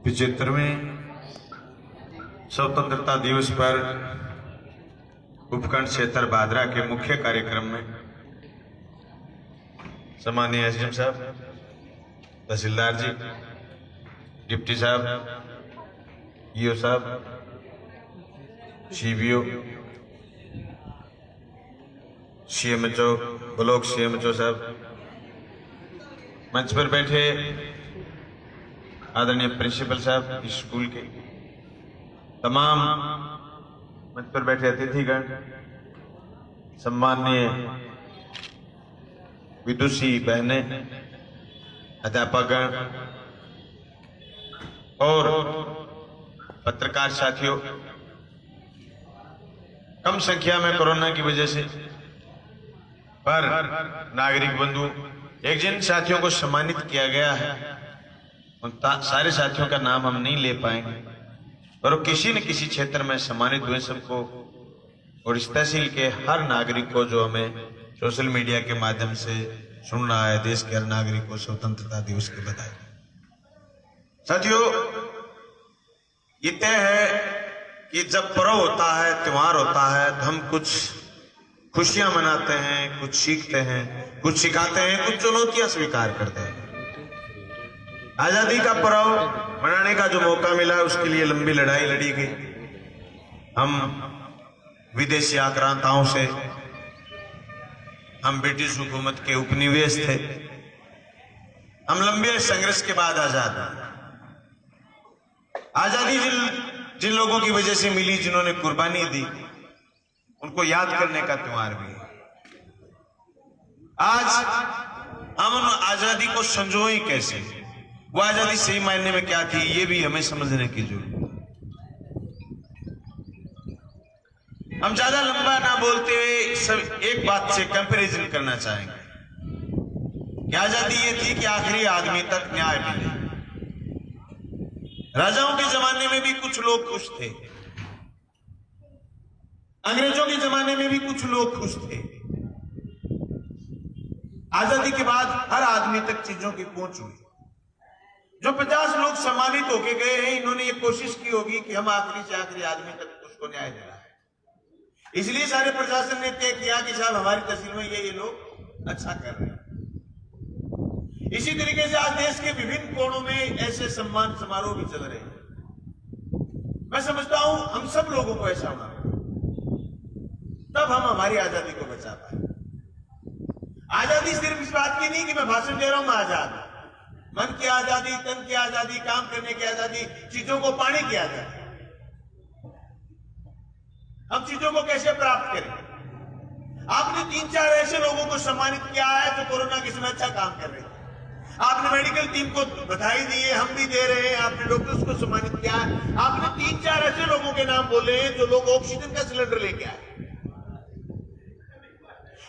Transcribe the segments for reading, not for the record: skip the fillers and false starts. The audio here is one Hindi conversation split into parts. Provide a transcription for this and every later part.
75वें स्वतंत्रता दिवस पर उपखंड क्षेत्र भादरा के मुख्य कार्यक्रम में सम्माननीय एसडीएम साहब, तहसीलदार जी, डिप्टी साहब, ईओ साहब, सीबीओ, सीएमएचओ, ब्लॉक सीएमएचओ साहब, मंच पर बैठे आदरणीय प्रिंसिपल साहब इस स्कूल के, तमाम मंच पर बैठे अतिथिगण, सम्माननीय विदुषी बहनें, अध्यापकगण और पत्रकार साथियों, कम संख्या में कोरोना की वजह से पर नागरिक बंधु, एक जिन साथियों को सम्मानित किया गया है उन सारे साथियों का नाम हम नहीं ले पाएंगे, पर वो किसी न किसी क्षेत्र में सम्मानित हुए सबको, और इस तहसील के हर नागरिक को जो हमें सोशल मीडिया के माध्यम से सुन रहा है, देश के हर नागरिक को स्वतंत्रता दिवस की बधाई। साथियों, ये तय है कि जब पर्व होता है, त्योहार होता है, तो हम कुछ खुशियां मनाते हैं, कुछ सीखते हैं, कुछ सिखाते हैं, कुछ चुनौतियां स्वीकार करते हैं। आजादी का पर्व मनाने का जो मौका मिला उसके लिए लंबी लड़ाई लड़ी गई। हम विदेशी आक्रांताओं से, हम ब्रिटिश हुकूमत के उपनिवेश थे, हम लंबे संघर्ष के बाद आजाद हुए। आजादी जिन लोगों की वजह से मिली, जिन्होंने कुर्बानी दी, उनको याद करने का त्योहार भी है। आज हम आजादी को संजोएं कैसे, वो आजादी सही मायने में क्या थी, ये भी हमें समझने की जरूरत है। हम ज्यादा लंबा ना बोलते हुए सब एक बात से कंपैरिजन करना चाहेंगे कि आजादी ये थी कि आखिरी आदमी तक न्याय मिले। राजाओं के जमाने में भी कुछ लोग खुश थे, अंग्रेजों के जमाने में भी कुछ लोग खुश थे। आजादी के बाद हर आदमी तक चीजों की पहुंच हुई। जो 50 लोग सम्मानित होके गए हैं, इन्होंने ये कोशिश की होगी कि हम आखिरी से आखिरी आदमी तक उसको न्याय देना है। इसलिए सारे प्रशासन ने तय किया कि साहब हमारी तहसील में ये लोग अच्छा कर रहे हैं। इसी तरीके से आज देश के विभिन्न कोणों में ऐसे सम्मान समारोह भी चल रहे हैं। मैं समझता हूं हम सब लोगों को ऐसा होना, तब हम हमारी आजादी को बचा पाए। आजादी सिर्फ इस बात की नहीं कि मैं भाषण दे रहा हूं, मैं आजाद हूं। मन की आजादी, तन की आजादी, काम करने की आजादी, चीजों को पाने की आजादी। हम चीजों को कैसे प्राप्त करें? आपने 3-4 ऐसे लोगों को सम्मानित किया है जो कोरोना के समय अच्छा काम कर रहे थे। आपने मेडिकल टीम को बधाई दी है, हम भी दे रहे हैं। आपने डॉक्टर्स को सम्मानित किया है। आपने 3-4 ऐसे लोगों के नाम बोले हैं जो लोग ऑक्सीजन का सिलेंडर लेके आए।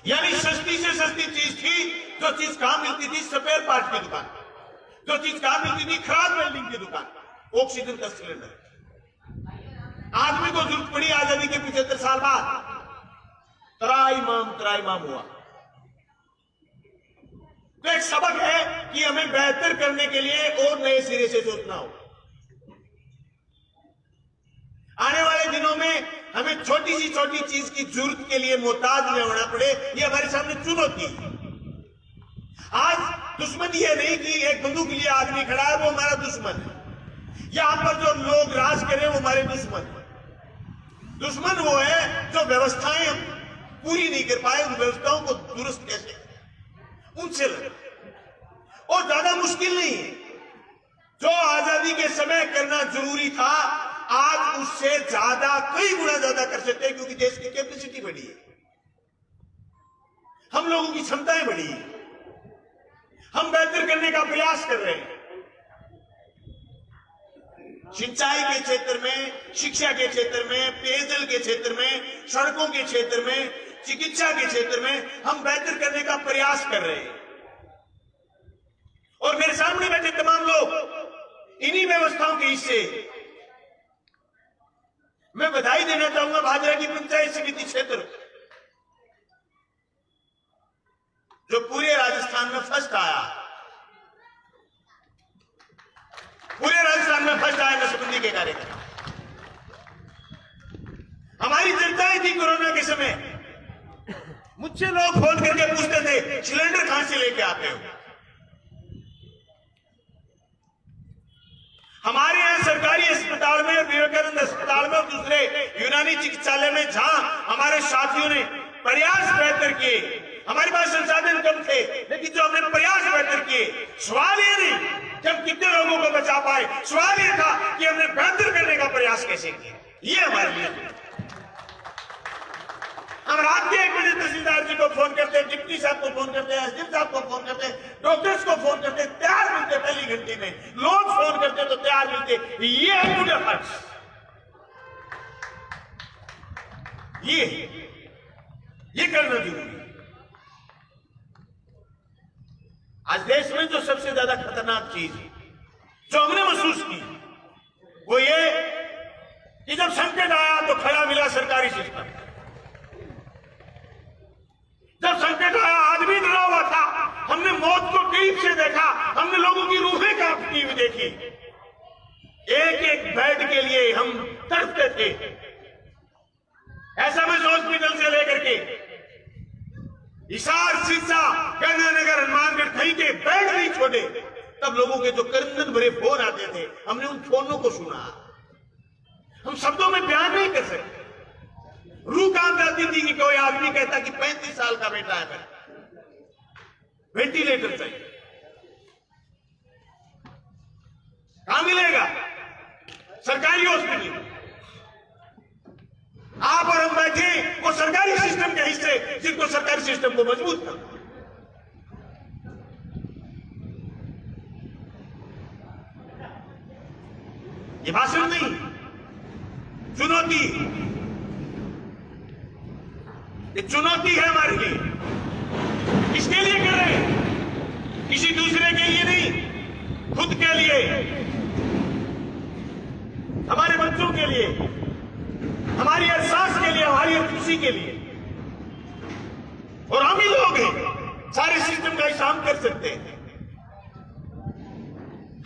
यानी सस्ती से सस्ती चीज थी, जो चीज कहां मिलती थी, स्पेयर पार्ट की दुकान, जो चीज कहां मिलती थी, खराब वेल्डिंग की दुकान, ऑक्सीजन का सिलेंडर। आदमी को जरूरत पड़ी आजादी के 75 साल बाद, त्राईमाम हुआ। तो एक सबक है कि हमें बेहतर करने के लिए और नए सिरे से सोचना हो। आने वाले दिनों में हमें छोटी सी छोटी चीज की जरूरत के लिए मोहताज न होना पड़े, ये हमारे सामने चुनौती है। आज दुश्मन ये नहीं कि एक बंदूक के लिए आदमी खड़ा है वो हमारा दुश्मन है, यहां पर जो लोग राज करें वो हमारे दुश्मन है। दुश्मन वो है जो व्यवस्थाएं पूरी नहीं कर पाए, उन व्यवस्थाओं को दुरुस्त कैसे करें, उनसे लड़े। और ज्यादा मुश्किल नहीं है, जो आजादी के समय करना जरूरी था आज उससे ज्यादा, कई गुना ज्यादा कर सकते हैं, क्योंकि देश की कैपेसिटी बढ़ी है, हम लोगों की क्षमताएं बढ़ी है, हम बेहतर करने का प्रयास कर रहे हैं। सिंचाई के क्षेत्र में, शिक्षा के क्षेत्र में, पेयजल के क्षेत्र में, सड़कों के क्षेत्र में, चिकित्सा के क्षेत्र में हम बेहतर करने का प्रयास कर रहे हैं। और मेरे सामने बैठे तमाम लोग इन्हीं व्यवस्थाओं के हिस्से। मैं बधाई देना चाहूंगा भादरा की पंचायत समिति क्षेत्र, जो पूरे राजस्थान में फर्स्ट आया, पूरे राजस्थान में फर्स्ट हिंदी के कार्यक्रम। हमारी चर्चाएं थी कोरोना के समय। मुझसे लोग फोन करके पूछते थे सिलेंडर कहां से लेके आते हो। हमारे यहां सरकारी अस्पताल में, विवेकानंद अस्पताल में और दूसरे यूनानी चिकित्सालय में जहां हमारे साथियों ने प्रयास बेहतर किए, हमारे पास संसाधन कम थे, लेकिन जो हमने प्रयास बेहतर किए, सवाल ये नहीं कि हम कितने लोगों को बचा पाए, सवाल ये था कि हमने बेहतर करने का प्रयास कैसे किया। ये हमारे लिए। हम रात के 1 बजे तहसीलदार जी को फोन करते, डिप्टी साहब को फोन करते, एसडीएम साहब को फोन करते, डॉक्टर्स को फोन करते, तैयार मिलते पहली घंटे में। लोग फोन करते तो तैयार मिलते। ये है गुड एफर्ट्स। ये करना जरूरी है। आज देश में जो सबसे ज्यादा खतरनाक चीज जो हमने महसूस की वो ये कि जब संकट आया तो खड़ा मिला सरकारी सिस्टम। जब संकट आया आदमी डरा हुआ था, हमने मौत को करीब से देखा, हमने लोगों की रूहें कांपती हुई देखी। एक एक बेड के लिए हम तड़पते थे। ऐसा में हॉस्पिटल से लेकर के हिसार, सिरसा, गंगानगर, हनुमानगढ़ कहीं के बेड नहीं छोड़े। तब लोगों के जो क्रंदन भरे फोन आते थे, हमने उन फोनों को सुना। हम शब्दों में बयान नहीं कर सकते। रूह कांप जाती थी कि कोई आदमी कहता कि 35 साल का बेटा है, वेंटिलेटर चाहिए, कहां मिलेगा? सरकारी हॉस्पिटल। आप और हम बैठे वो सरकारी सिस्टम के हिस्से जिनको सरकारी सिस्टम को मजबूत कर। ये भाषण नहीं, चुनौती। ये चुनौती है हमारे लिए। किसके लिए कर रहे हैं? किसी दूसरे के लिए नहीं, खुद के लिए, हमारे बच्चों के लिए, हमारी एहसास के लिए, हमारी खुशी के लिए। और हम ही लोग हैं सारे सिस्टम का काम कर सकते हैं।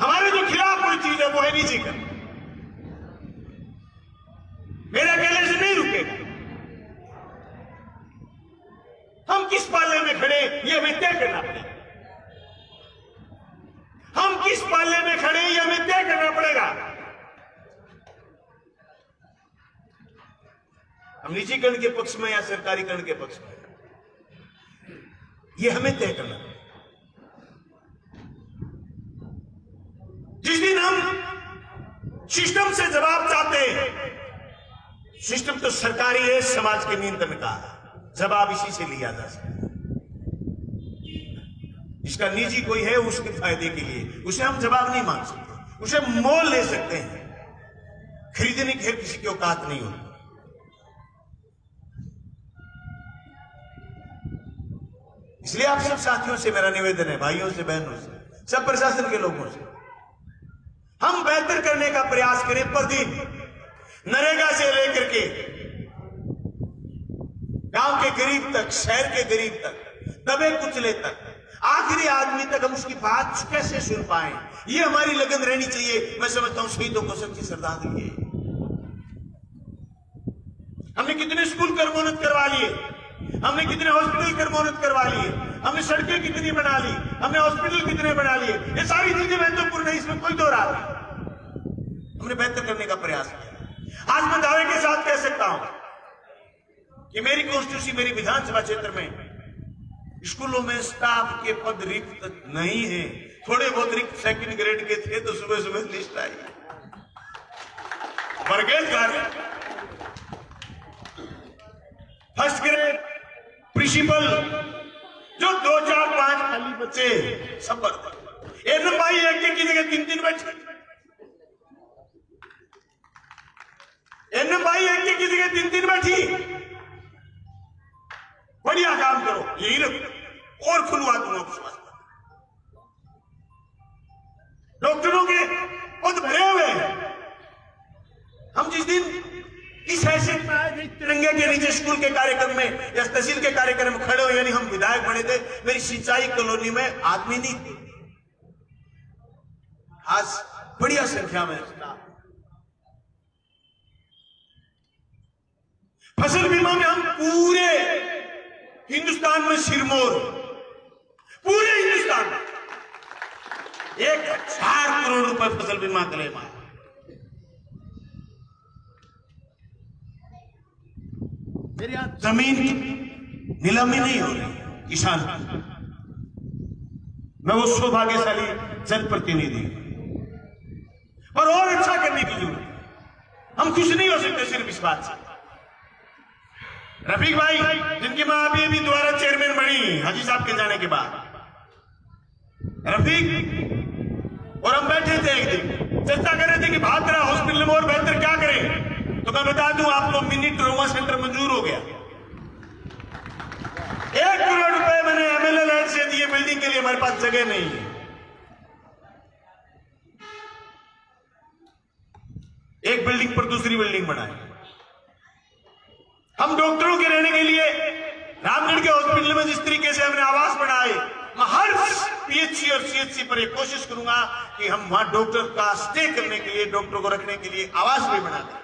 हमारे जो खिलाफ कोई चीज है वो है निजी कर। मेरे अकेले से नहीं रुकेगा। हम किस पाले में खड़े ये हमें तय करना पड़ेगा। हम किस पाले में खड़े ये हमें तय करना पड़ेगा। हम निजीकरण के पक्ष में या सरकारीकरण के पक्ष में, ये हमें तय करना है। जिस दिन हम सिस्टम से जवाब चाहते हैं, सिस्टम तो सरकारी है, समाज के नियंत्रण का जवाब इसी से लिया जा सकता है। इसका निजी कोई है उसके फायदे के लिए, उसे हम जवाब नहीं मांग सकते, उसे मोल ले सकते हैं। खरीदने की किसी की औकात नहीं होती। इसलिए आप सब साथियों से मेरा निवेदन है, भाइयों से, बहनों से, सब प्रशासन के लोगों से, हम बेहतर करने का प्रयास करें। प्रतिदिन नरेगा से लेकर के गांव के गरीब तक, शहर के गरीब तक, दबे कुचले तक, आखिरी आदमी तक हम उसकी बात कैसे सुन पाए, ये हमारी लगन रहनी चाहिए। मैं समझता हूं शहीदों को सच्ची श्रद्धांजलि है। हमने कितने स्कूल कर्मोन्नत करवा लिए, हमने कितने हॉस्पिटल कर्मोन्नत करवा लिए, हमने सड़कें कितनी बना ली, हमने हॉस्पिटल कितने बना लिए। ये सारी चीजें महत्वपूर्ण है, इसमें कोई दो राय नहीं। हमने बेहतर करने का प्रयास किया। आज मैं दावे के साथ कह सकता हूं कि मेरी कॉन्स्टिट्यूंसी, मेरी विधानसभा क्षेत्र में स्कूलों में स्टाफ के पद रिक्त नहीं है। थोड़े बहुत रिक्त सेकंड ग्रेड के थे तो सुबह सुबह लिस्ट आई। बरगेज कार्य, फर्स्ट ग्रेड, प्रिंसिपल, जो 2, 4, 5 खाली बच्चे सब भरते। भाई एक की जगह 3-3 बैठे, भाई एक की जगह 3-3 बैठी। बढ़िया काम करो, यही रखो और खुलवा दूंगा। डॉक्टरों के पद भरे हुए हैं। हम जिस दिन इस हैसियत में आए, तिरंगे के नीचे स्कूल के कार्यक्रम में या तहसील के कार्यक्रम में खड़े हो, यानी हम विधायक बने थे, मेरी सिंचाई कॉलोनी में आदमी नहीं थे। आज बढ़िया संख्या में फसल बीमा में हम पूरे हिंदुस्तान में सिरमौर, पूरे हिंदुस्तान में 1,000 करोड़ रुपए फसल बीमा क्लेम आया। मेरे यहां जमीन की नीलामी नहीं हो रही किसान, मैं वो सौभाग्यशाली जनप्रतिनिधि, पर और अच्छा करने की जरूरत है। हम खुश नहीं हो सकते सिर्फ इस बात से। रफीक भाई, जिनकी मां अभी दोबारा चेयरमैन बनी हाजी साहब के जाने के बाद, रफीक और हम बैठे थे एक दिन, चर्चा कर रहे थे कि भादरा हॉस्पिटल में और बेहतर क्या करें। तो मैं बता दूं आपको, मिनी ट्रोमा सेंटर मंजूर हो गया। 1 करोड़ रुपए मैंने एमएलए लैंड से दिए बिल्डिंग के लिए, हमारे पास जगह नहीं है। एक बिल्डिंग पर दूसरी बिल्डिंग बनाए। हम डॉक्टरों के रहने के लिए रामगढ़ के हॉस्पिटल में जिस तरीके से हमने आवास बनाए, मैं हर पीएचसी और सीएचसी पर एक कोशिश करूंगा कि हम वहां डॉक्टर का स्टे करने के लिए, डॉक्टर को रखने के लिए आवास भी बना दें।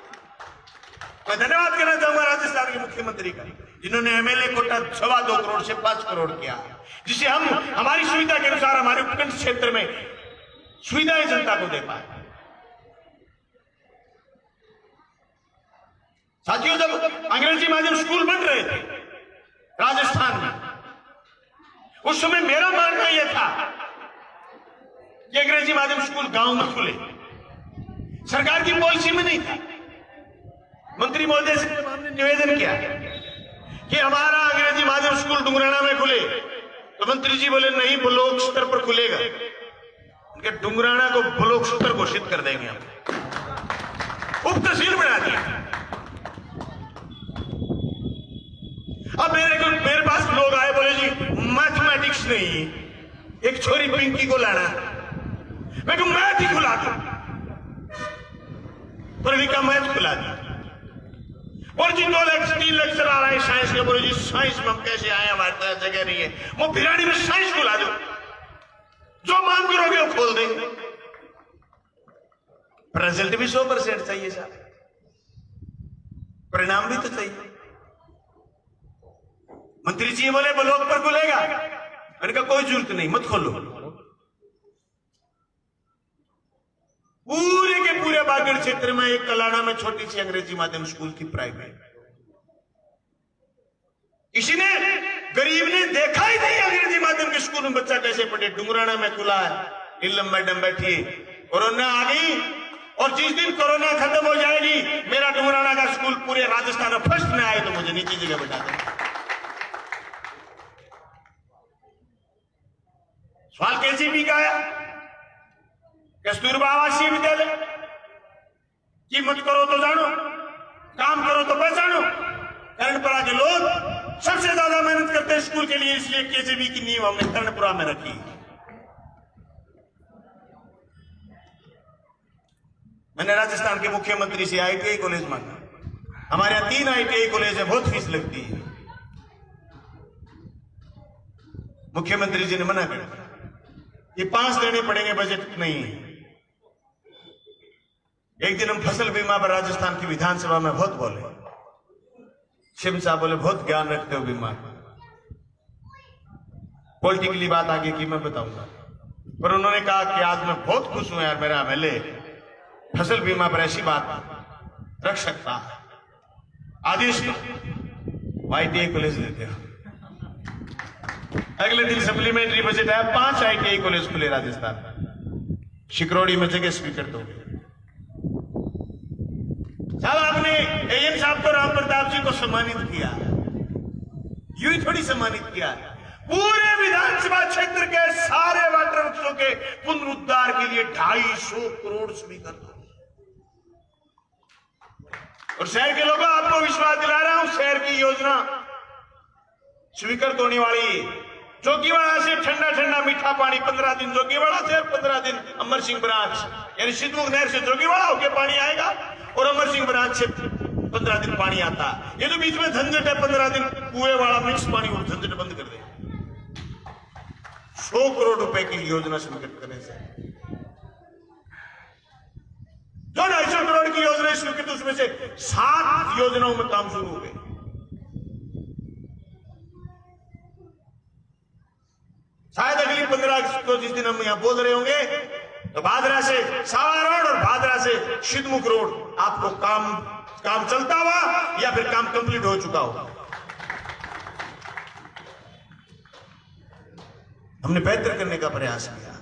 मैं धन्यवाद करना चाहूंगा राजस्थान के मुख्यमंत्री का, जिन्होंने एमएलए कोटा 2.25 करोड़ से 5 करोड़ किया, जिसे हम हमारी सुविधा के अनुसार हमारे उपखंड क्षेत्र में सुविधाएं जनता को दे पाए। साथियों, जब अंग्रेजी माध्यम स्कूल बन रहे थे राजस्थान में, उस समय मेरा मानना यह था कि अंग्रेजी माध्यम स्कूल गांव में खुले। सरकार की पॉलिसी में नहीं था। मंत्री महोदय से हमने निवेदन किया कि हमारा अंग्रेजी माध्यम स्कूल डुंगराना में खुले, तो मंत्री जी बोले नहीं, ब्लॉक स्तर पर खुलेगा। उनके डुंगराना को ब्लॉक स्तर घोषित कर देंगे हम, उप तहसील बना दिया। अब मेरे पास लोग आए, बोले जी मैथमेटिक्स नहीं, एक छोरी पिंकी को लाना। मैं कहूं मैथ ही खुला दो, प्रवीका मैथ खुला दी। और जी 2 लेक्चर आ रहे हैं साइंस के, बोले जी साइंस में हम कैसे आए, हमारे पास जगह नहीं है। वो भिराड़ी में साइंस खुला दो, जो मांग करोगे वो खोल देंगे। रिजल्ट भी 100% चाहिए साहब, परिणाम भी तो चाहिए। मंत्री जी बोले ब्लॉक पर खुलेगा, मैंने कहा कोई जरूरत नहीं, मत खोलो। पूरे के पूरे बागेड़ क्षेत्र में एक कलाना में छोटी सी अंग्रेजी माध्यम स्कूल की प्राइवेट, किसी ने गरीब ने देखा ही नहीं अंग्रेजी माध्यम के स्कूल में बच्चा कैसे पढ़े। डुंगराना में खुला है, नीलम मैडम बैठी, कोरोना आ गई, और जिस दिन कोरोना खत्म हो जाएगी, मेरा डुंगराना का स्कूल पूरे राजस्थान में फर्स्ट में आए तो मुझे नीची जगह बैठा देना। सवाल केजीबी का आया, कस्तूरबा आवासीय विद्यालय की मत करो तो जानो, काम करो तो पहचानो। कर्णपुरा के लोग सबसे ज्यादा मेहनत करते हैं स्कूल के लिए, इसलिए केजीबी की नींव हमने कर्णपुरा में रखी। मैंने राजस्थान के मुख्यमंत्री से आईटीआई कॉलेज मांगा। हमारे यहां 3 आईटीआई कॉलेज है, बहुत फीस लगती है। मुख्यमंत्री जी ने मना कर दिया, ये 5 देने पड़ेंगे, बजट नहीं है। एक दिन हम फसल बीमा पर राजस्थान की विधानसभा में बहुत बोले। शिव साहब बोले बहुत ज्ञान रखते हो बीमा, पॉलिटिकली बात आगे की मैं बताऊंगा, पर उन्होंने कहा कि आज मैं बहुत खुश हूं यार, मेरा एमएलए फसल बीमा पर ऐसी बात रख सकता है। आदेश आईटीआई कॉलेज देते हो। अगले दिन सप्लीमेंट्री बजट आया, 5 आईटीआई कॉलेज खुले राजस्थान। शिकरोड़ी में जगह स्पीकर तो साहब, आपने एएम साहब को, राम प्रताप जी को सम्मानित किया, यूं ही थोड़ी सम्मानित किया। पूरे विधानसभा क्षेत्र के सारे वाटर वृक्षों के पुनरुद्धार के लिए 250 करोड़ स्वीकृत दो। और शहर के लोगों, आपको विश्वास दिला रहा हूं, शहर की योजना स्वीकृत होने वाली। जोगीवाड़ा से ठंडा ठंडा मीठा पानी 15 दिन जोगीवाड़ा से, 15 दिन अमर सिंह ब्रांच, यानी सिद्धमुख नहर से जोगीवाड़ा होकर पानी आएगा, और अमर सिंह ब्रांच से 15 दिन पानी आता। ये तो बीच में झंझट है, 15 दिन कुएं वाला मिक्स पानी, और झंझट बंद कर दे। 100 करोड़ रुपए की योजना स्वीकृत करने से, जो 250 करोड़ की योजना स्वीकृत, उसमें से 7 योजनाओं में काम शुरू हो गए। शायद अगली 15 अगस्त को जिस दिन हम यहां बोल रहे होंगे तो भादरा से सावा रोड और भादरा से सिद्धमुख रोड आपको काम चलता हुआ या फिर काम कंप्लीट हो चुका हो। हमने बेहतर करने का प्रयास किया।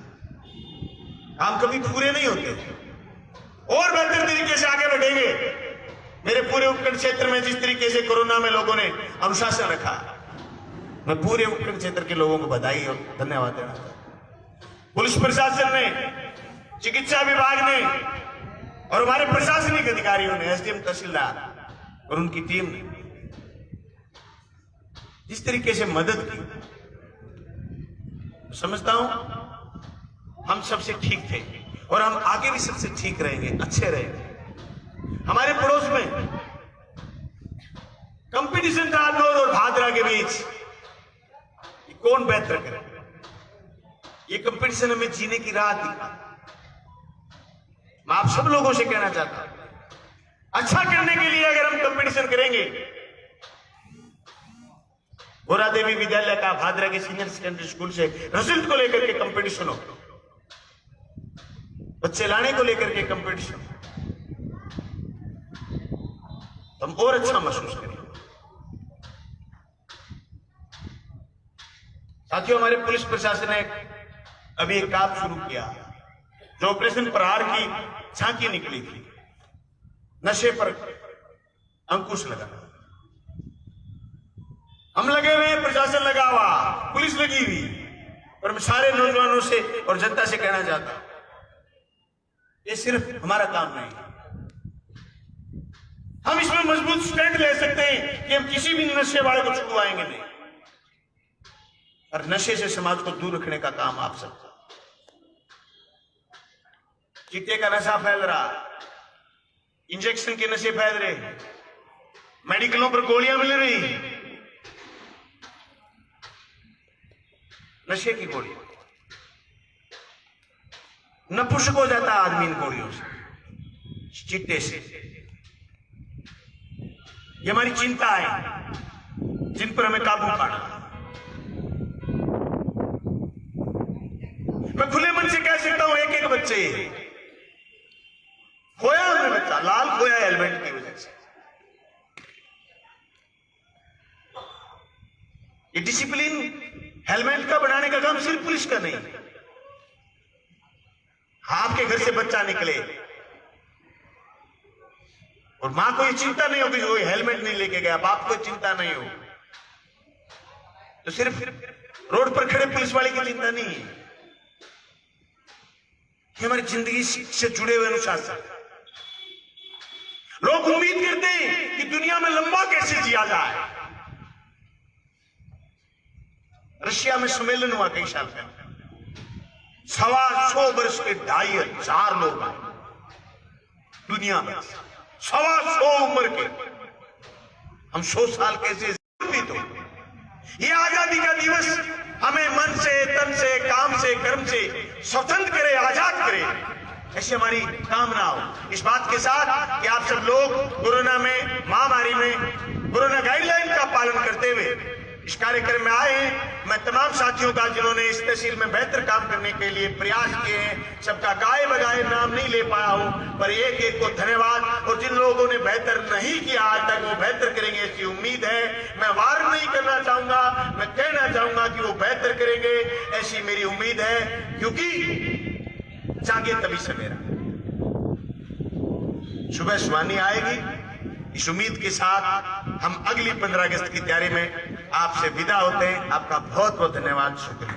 काम कभी पूरे नहीं होते, और बेहतर तरीके से आगे बढ़ेंगे। मेरे पूरे उपखंड क्षेत्र में जिस तरीके से कोरोना में लोगों ने अनुशासन रखा, मैं पूरे उपखंड क्षेत्र के लोगों को बधाई और धन्यवाद देना चाहता हूं। पुलिस प्रशासन ने, चिकित्सा विभाग ने और हमारे प्रशासनिक अधिकारियों ने, एसडीएम तहसीलदार और उनकी टीम ने जिस तरीके से मदद की, समझता हूं हम सबसे ठीक थे और हम आगे भी सबसे ठीक रहेंगे, अच्छे रहेंगे। हमारे पड़ोस में कंपटीशन था नौर और भादरा के बीच, कौन बेहतर करे। ये कंपटीशन हमें जीने की राह दिखा। मैं आप सब लोगों से कहना चाहता हूं, अच्छा करने के लिए अगर हम कंपटीशन करेंगे, गोरा देवी विद्यालय का भादरा के सीनियर सेकेंडरी स्कूल से रिजल्ट को लेकर के कंपटीशन हो, बच्चे लाने को लेकर के कंपटीशन, हम और अच्छा महसूस करें। साथियों, हमारे पुलिस प्रशासन ने अभी एक काम शुरू किया, जो ऑपरेशन प्रहार की झांकी निकली थी, नशे पर अंकुश लगाना। हम लगे हुए, प्रशासन लगा हुआ, पुलिस लगी हुई, पर मैं सारे नौजवानों से और जनता से कहना चाहता हूं, ये सिर्फ हमारा काम नहीं है। हम इसमें मजबूत स्टैंड ले सकते हैं कि हम किसी भी नशे वाले को छुड़वाएंगे नहीं, और नशे से समाज को दूर रखने का काम आप सबका। चिट्टे का नशा फैल रहा, इंजेक्शन के नशे फैल रहे, मेडिकलों पर गोलियां मिल रही, नशे की गोली, नपुंसक हो जाता आदमी इन गोलियों से, चिट्टे से। ये हमारी चिंता है जिन पर हमें काबू पाना। मैं खुले मन से कह सकता हूं, एक एक बच्चे खोया, हमने बच्चा लाल खोया हेलमेट की वजह से। ये डिसिप्लिन हेलमेट का बनाने का काम सिर्फ पुलिस का नहीं। आपके घर से बच्चा निकले और मां को ये चिंता नहीं होगी कोई हेलमेट नहीं लेके गया, बाप को चिंता नहीं हो, तो सिर्फ रोड पर खड़े पुलिस वाले की चिंता नहीं है। ये हमारी जिंदगी से जुड़े हुए अनुशासन। लोग उम्मीद करते हैं कि दुनिया में लंबा कैसे जिया जाए। रशिया में सम्मेलन हुआ कई साल पहले, 125 वर्ष के 2,500 लोग आए दुनिया में, 125 उम्र के। हम 100 साल कैसे जीवित हो। ये आजादी का दिवस हमें मन से, तन से, काम से, कर्म से स्वतंत्र करे, आजाद करे, ऐसी हमारी कामना हो। इस बात के साथ कि आप सब लोग कोरोना में, महामारी में कोरोना गाइडलाइन का पालन करते हुए इस कार्यक्रम में आए हैं। मैं तमाम साथियों का जिन्होंने इस तहसील में बेहतर काम करने के लिए प्रयास किए हैं, सबका गाए बगाए नाम नहीं ले पाया हूं, पर एक एक को धन्यवाद। और जिन लोगों ने बेहतर नहीं किया आज तक, वो बेहतर करेंगे ऐसी उम्मीद है। मैं वार नहीं करना चाहूंगा, मैं कहना चाहूंगा कि वो बेहतर करेंगे ऐसी मेरी उम्मीद है, क्योंकि जागे तभी सवेरा, सुबह सुहानी आएगी। इस उम्मीद के साथ हम अगली 15 अगस्त की तैयारी में आपसे विदा होते हैं। आपका बहुत बहुत धन्यवाद, शुक्रिया।